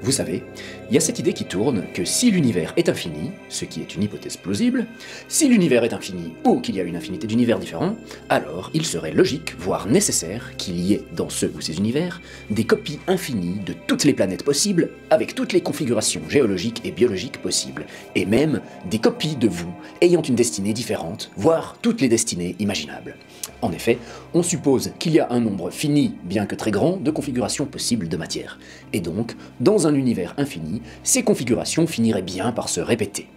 Vous savez, il y a cette idée qui tourne que si l'univers est infini, ce qui est une hypothèse plausible, si l'univers est infini ou qu'il y a une infinité d'univers différents, alors il serait logique, voire nécessaire, qu'il y ait dans ce ou ces univers des copies infinies de toutes les planètes possibles, avec toutes les configurations géologiques et biologiques possibles, et même des copies de vous ayant une destinée différente, voire toutes les destinées imaginables. En effet, on suppose qu'il y a un nombre fini, bien que très grand, de configurations possibles de matière. Et donc, dans un univers infini, ces configurations finiraient bien par se répéter.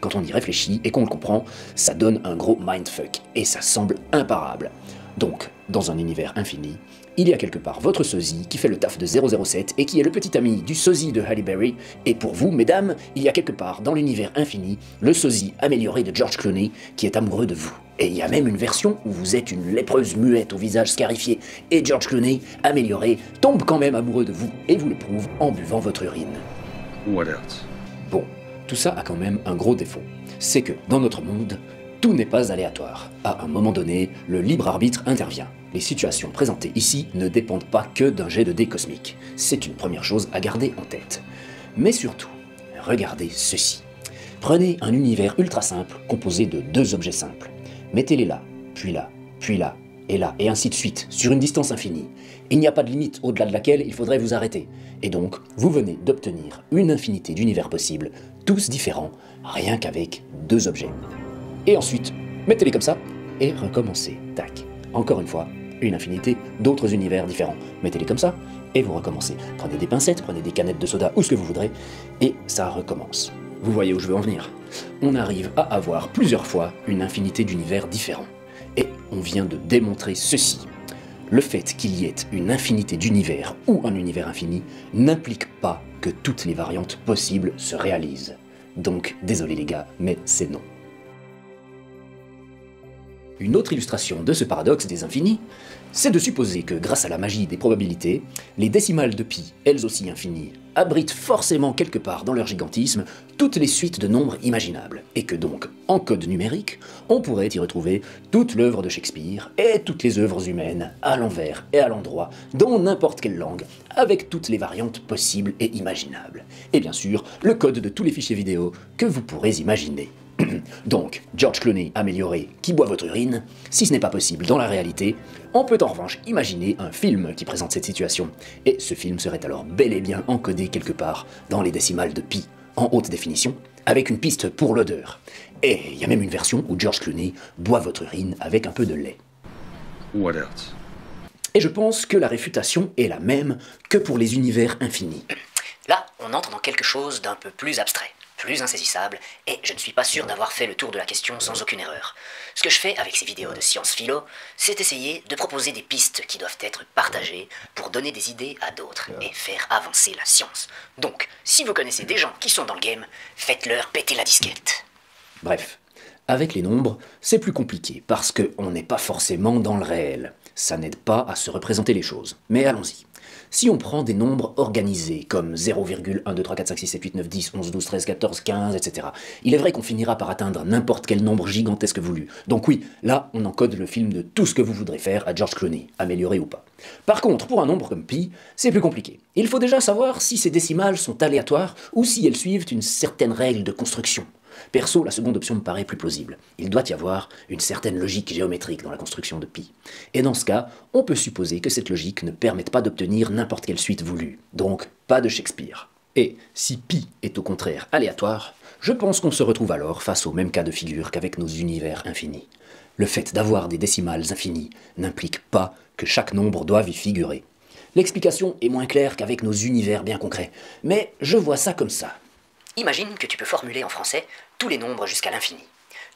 Quand on y réfléchit et qu'on le comprend, ça donne un gros mindfuck, et ça semble imparable. Donc, dans un univers infini, il y a quelque part votre sosie qui fait le taf de 007 et qui est le petit ami du sosie de Halle Berry, et pour vous, mesdames, il y a quelque part dans l'univers infini le sosie amélioré de George Clooney qui est amoureux de vous. Et il y a même une version où vous êtes une lépreuse muette au visage scarifié, et George Clooney, amélioré, tombe quand même amoureux de vous, et vous le prouve en buvant votre urine. What else? Bon, tout ça a quand même un gros défaut. C'est que, dans notre monde, tout n'est pas aléatoire. À un moment donné, le libre arbitre intervient. Les situations présentées ici ne dépendent pas que d'un jet de dés cosmique. C'est une première chose à garder en tête. Mais surtout, regardez ceci. Prenez un univers ultra simple composé de deux objets simples. Mettez-les là, puis là, puis là, et ainsi de suite, sur une distance infinie. Il n'y a pas de limite au-delà de laquelle il faudrait vous arrêter. Et donc, vous venez d'obtenir une infinité d'univers possibles, tous différents, rien qu'avec deux objets. Et ensuite, mettez-les comme ça, et recommencez. Tac. Encore une fois, une infinité d'autres univers différents. Mettez-les comme ça, et vous recommencez. Prenez des pincettes, prenez des canettes de soda, ou ce que vous voudrez, et ça recommence. Vous voyez où je veux en venir. On arrive à avoir plusieurs fois une infinité d'univers différents. Et on vient de démontrer ceci. Le fait qu'il y ait une infinité d'univers ou un univers infini n'implique pas que toutes les variantes possibles se réalisent. Donc, désolé les gars, mais c'est non. Une autre illustration de ce paradoxe des infinis, c'est de supposer que grâce à la magie des probabilités, les décimales de pi, elles aussi infinies, abritent forcément quelque part dans leur gigantisme toutes les suites de nombres imaginables, et que donc, en code numérique, on pourrait y retrouver toute l'œuvre de Shakespeare et toutes les œuvres humaines, à l'envers et à l'endroit, dans n'importe quelle langue, avec toutes les variantes possibles et imaginables. Et bien sûr, le code de tous les fichiers vidéo que vous pourrez imaginer. Donc, George Clooney amélioré qui boit votre urine, si ce n'est pas possible dans la réalité, on peut en revanche imaginer un film qui présente cette situation, et ce film serait alors bel et bien encodé quelque part dans les décimales de pi, en haute définition, avec une piste pour l'odeur. Et il y a même une version où George Clooney boit votre urine avec un peu de lait. What else? Et je pense que la réfutation est la même que pour les univers infinis. Là, on entre dans quelque chose d'un peu plus abstrait, plus insaisissable, et je ne suis pas sûr d'avoir fait le tour de la question sans aucune erreur. Ce que je fais avec ces vidéos de science philo, c'est essayer de proposer des pistes qui doivent être partagées pour donner des idées à d'autres et faire avancer la science. Donc, si vous connaissez des gens qui sont dans le game, faites-leur péter la disquette. Bref, avec les nombres, c'est plus compliqué, parce qu'on n'est pas forcément dans le réel. Ça n'aide pas à se représenter les choses. Mais allons-y. Si on prend des nombres organisés, comme 0,1, 2, 3, 4, 5, 6, 7, 8, 9, 10, 11, 12, 13, 14, 15, etc., il est vrai qu'on finira par atteindre n'importe quel nombre gigantesque voulu. Donc oui, là, on encode le film de tout ce que vous voudrez faire à George Clooney, amélioré ou pas. Par contre, pour un nombre comme pi, c'est plus compliqué. Il faut déjà savoir si ces décimales sont aléatoires ou si elles suivent une certaine règle de construction. Perso, la seconde option me paraît plus plausible. Il doit y avoir une certaine logique géométrique dans la construction de pi. Et dans ce cas, on peut supposer que cette logique ne permette pas d'obtenir n'importe quelle suite voulue. Donc, pas de Shakespeare. Et si pi est au contraire aléatoire, je pense qu'on se retrouve alors face au même cas de figure qu'avec nos univers infinis. Le fait d'avoir des décimales infinies n'implique pas que chaque nombre doive y figurer. L'explication est moins claire qu'avec nos univers bien concrets, mais je vois ça comme ça. Imagine que tu peux formuler en français tous les nombres jusqu'à l'infini.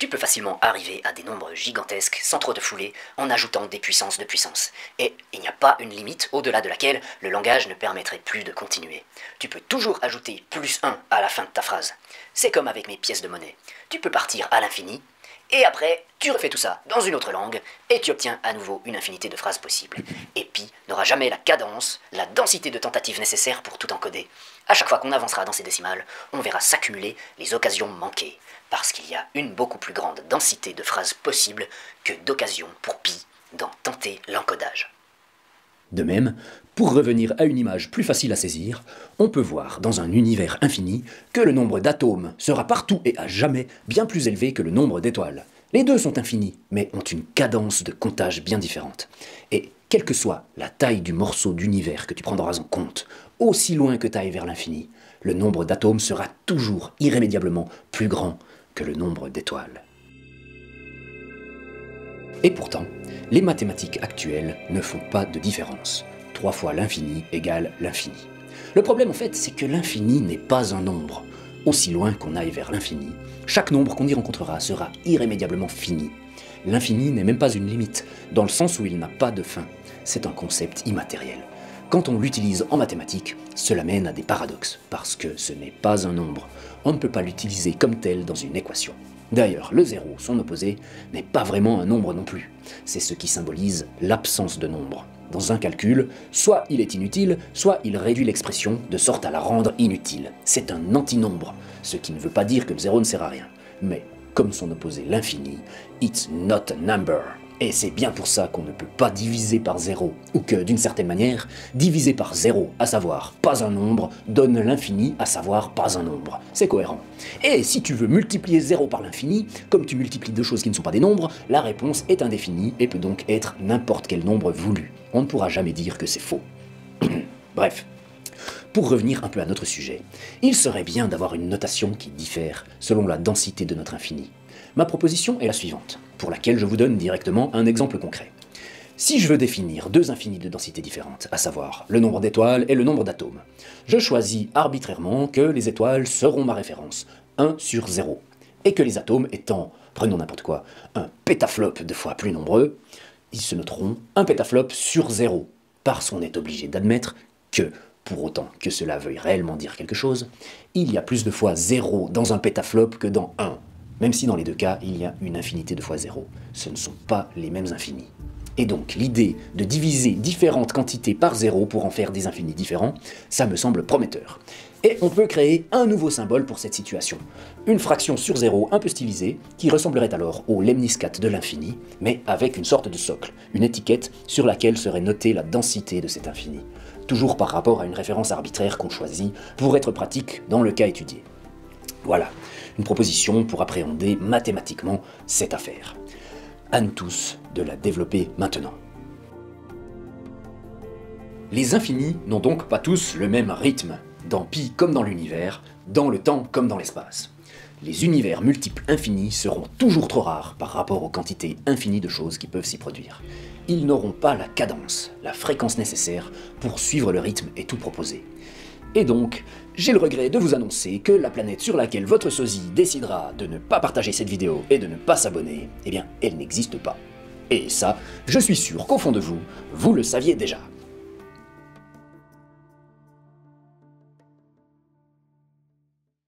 Tu peux facilement arriver à des nombres gigantesques sans trop te fouler en ajoutant des puissances de puissance. Et il n'y a pas une limite au-delà de laquelle le langage ne permettrait plus de continuer. Tu peux toujours ajouter plus 1 à la fin de ta phrase. C'est comme avec mes pièces de monnaie. Tu peux partir à l'infini, et après, tu refais tout ça dans une autre langue, et tu obtiens à nouveau une infinité de phrases possibles. Et pi n'aura jamais la cadence, la densité de tentatives nécessaires pour tout encoder. À chaque fois qu'on avancera dans ces décimales, on verra s'accumuler les occasions manquées, parce qu'il y a une beaucoup plus grande densité de phrases possibles que d'occasions pour pi d'en tenter l'encodage. De même, pour revenir à une image plus facile à saisir, on peut voir dans un univers infini que le nombre d'atomes sera partout et à jamais bien plus élevé que le nombre d'étoiles. Les deux sont infinis, mais ont une cadence de comptage bien différente. Et quelle que soit la taille du morceau d'univers que tu prendras en compte, aussi loin que tu ailles vers l'infini, le nombre d'atomes sera toujours irrémédiablement plus grand que le nombre d'étoiles. Et pourtant, les mathématiques actuelles ne font pas de différence. 3 fois l'infini égale l'infini. Le problème en fait, c'est que l'infini n'est pas un nombre. Aussi loin qu'on aille vers l'infini, chaque nombre qu'on y rencontrera sera irrémédiablement fini. L'infini n'est même pas une limite, dans le sens où il n'a pas de fin. C'est un concept immatériel. Quand on l'utilise en mathématiques, cela mène à des paradoxes, parce que ce n'est pas un nombre. On ne peut pas l'utiliser comme tel dans une équation. D'ailleurs, le zéro, son opposé, n'est pas vraiment un nombre non plus. C'est ce qui symbolise l'absence de nombre. Dans un calcul, soit il est inutile, soit il réduit l'expression de sorte à la rendre inutile. C'est un antinombre, ce qui ne veut pas dire que le zéro ne sert à rien. Mais, comme son opposé l'infini, it's not a number. Et c'est bien pour ça qu'on ne peut pas diviser par zéro, ou que, d'une certaine manière, diviser par zéro, à savoir pas un nombre, donne l'infini, à savoir pas un nombre. C'est cohérent. Et si tu veux multiplier zéro par l'infini, comme tu multiplies deux choses qui ne sont pas des nombres, la réponse est indéfinie et peut donc être n'importe quel nombre voulu. On ne pourra jamais dire que c'est faux. Bref. Pour revenir un peu à notre sujet, il serait bien d'avoir une notation qui diffère selon la densité de notre infini. Ma proposition est la suivante, pour laquelle je vous donne directement un exemple concret. Si je veux définir deux infinis de densité différentes, à savoir le nombre d'étoiles et le nombre d'atomes, je choisis arbitrairement que les étoiles seront ma référence, 1 sur 0, et que les atomes étant, prenons n'importe quoi, un pétaflop de fois plus nombreux, ils se noteront un pétaflop sur 0, parce qu'on est obligé d'admettre que, pour autant que cela veuille réellement dire quelque chose, il y a plus de fois 0 dans un pétaflop que dans 1. Même si dans les deux cas, il y a une infinité de fois 0. Ce ne sont pas les mêmes infinis. Et donc, l'idée de diviser différentes quantités par 0 pour en faire des infinis différents, ça me semble prometteur. Et on peut créer un nouveau symbole pour cette situation. Une fraction sur 0 un peu stylisée, qui ressemblerait alors au lemniscate de l'infini, mais avec une sorte de socle, une étiquette sur laquelle serait notée la densité de cet infini. Toujours par rapport à une référence arbitraire qu'on choisit pour être pratique dans le cas étudié. Voilà, une proposition pour appréhender mathématiquement cette affaire. À nous tous de la développer maintenant. Les infinis n'ont donc pas tous le même rythme, dans Pi comme dans l'univers, dans le temps comme dans l'espace. Les univers multiples infinis seront toujours trop rares par rapport aux quantités infinies de choses qui peuvent s'y produire. Ils n'auront pas la cadence, la fréquence nécessaire pour suivre le rythme et tout proposer. Et donc, j'ai le regret de vous annoncer que la planète sur laquelle votre sosie décidera de ne pas partager cette vidéo et de ne pas s'abonner, eh bien, elle n'existe pas. Et ça, je suis sûr qu'au fond de vous, vous le saviez déjà.